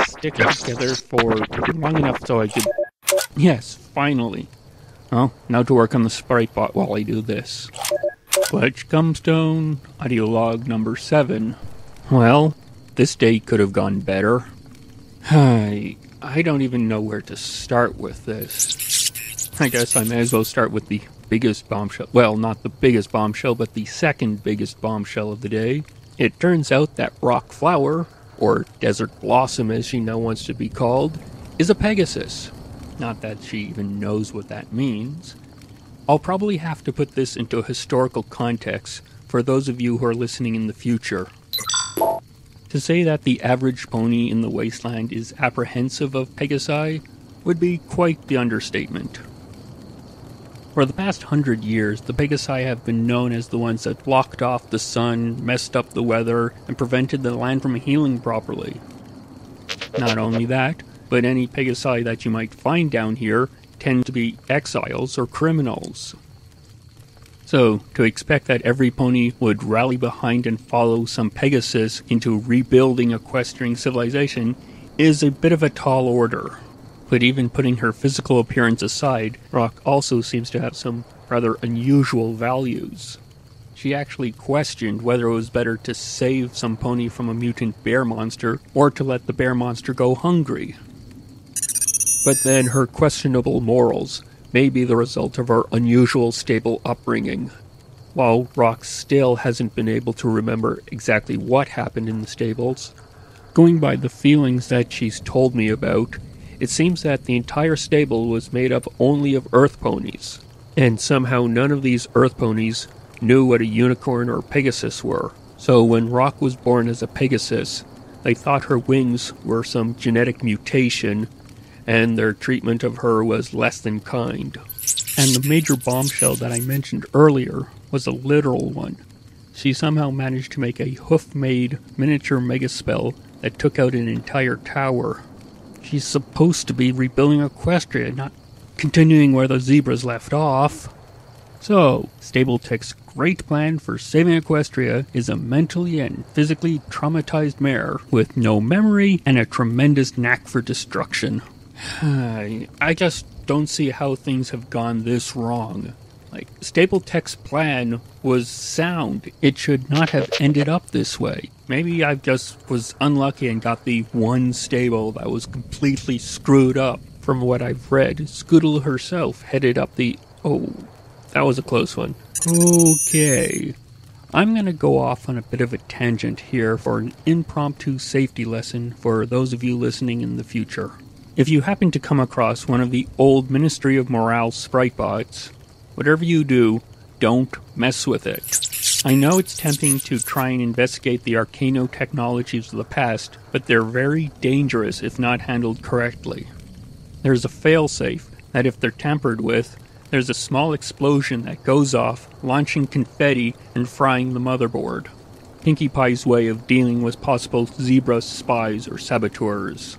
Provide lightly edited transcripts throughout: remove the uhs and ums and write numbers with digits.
Stick it together for long enough so I could... Yes, finally. Oh, now to work on the sprite bot while I do this. Clutch Gumstone, audio log number 7. Well, this day could have gone better. I don't even know where to start with this. I guess I may as well start with the biggest bombshell. Well, not the biggest bombshell, but the second biggest bombshell of the day. It turns out that Rock Flower, or Desert Blossom as she now wants to be called, is a Pegasus. Not that she even knows what that means. I'll probably have to put this into a historical context for those of you who are listening in the future. To say that the average pony in the wasteland is apprehensive of Pegasi would be quite the understatement. For the past 100 years, the Pegasi have been known as the ones that blocked off the sun, messed up the weather, and prevented the land from healing properly. Not only that, but any Pegasi that you might find down here tend to be exiles or criminals. So, to expect that every pony would rally behind and follow some Pegasus into rebuilding equestrian civilization is a bit of a tall order. But even putting her physical appearance aside, Rock also seems to have some rather unusual values. She actually questioned whether it was better to save some pony from a mutant bear monster or to let the bear monster go hungry. But then her questionable morals may be the result of her unusual stable upbringing. While Rock still hasn't been able to remember exactly what happened in the stables, going by the feelings that she's told me about, it seems that the entire stable was made up only of earth ponies, and somehow none of these earth ponies knew what a unicorn or Pegasus were. So when Rock was born as a Pegasus, they thought her wings were some genetic mutation, and their treatment of her was less than kind. And the major bombshell that I mentioned earlier was a literal one. She somehow managed to make a hoof-made miniature megaspell that took out an entire tower. She's supposed to be rebuilding Equestria, not continuing where the zebras left off. So, Stable-Tech's great plan for saving Equestria is a mentally and physically traumatized mare with no memory and a tremendous knack for destruction. I just don't see how things have gone this wrong. Stable-Tech's plan was sound. It should not have ended up this way. Maybe I just was unlucky and got the one stable that was completely screwed up. From what I've read, Scoodle herself headed up the... Oh, that was a close one. Okay. I'm going to go off on a bit of a tangent here for an impromptu safety lesson for those of you listening in the future. If you happen to come across one of the old Ministry of Morale sprite bots, whatever you do, don't mess with it. I know it's tempting to try and investigate the arcano technologies of the past, but they're very dangerous if not handled correctly. There's a failsafe that if they're tampered with, there's a small explosion that goes off, launching confetti and frying the motherboard. Pinkie Pie's way of dealing with possible zebra spies or saboteurs.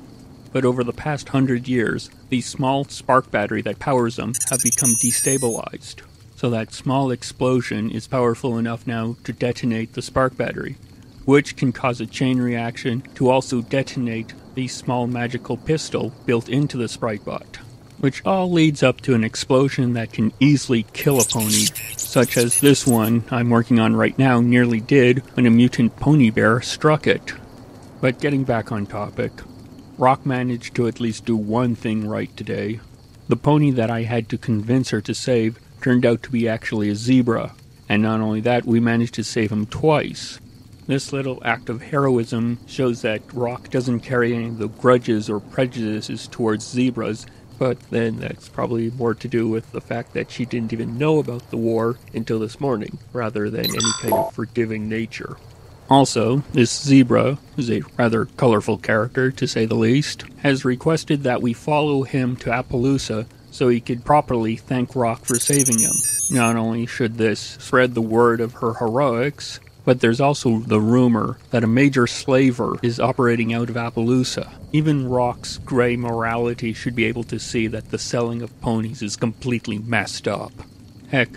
But over the past 100 years, the small spark battery that powers them have become destabilized. So that small explosion is powerful enough now to detonate the spark battery, which can cause a chain reaction to also detonate the small magical pistol built into the sprite bot, which all leads up to an explosion that can easily kill a pony, such as this one I'm working on right now nearly did when a mutant pony bear struck it. But getting back on topic, Rock managed to at least do one thing right today. The pony that I had to convince her to save turned out to be actually a zebra, and not only that, we managed to save him twice. This little act of heroism shows that Rock doesn't carry any of the grudges or prejudices towards zebras, but then that's probably more to do with the fact that she didn't even know about the war until this morning, rather than any kind of forgiving nature. Also, this zebra, who's a rather colorful character to say the least, has requested that we follow him to Appaloosa so he could properly thank Rock for saving him. Not only should this spread the word of her heroics, but there's also the rumor that a major slaver is operating out of Appaloosa. Even Rock's gray morality should be able to see that the selling of ponies is completely messed up. Heck,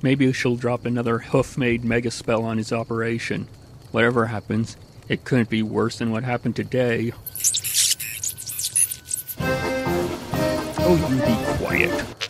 maybe she'll drop another hoof-made megaspell on his operation. Whatever happens, It couldn't be worse than what happened today. Oh, you be quiet.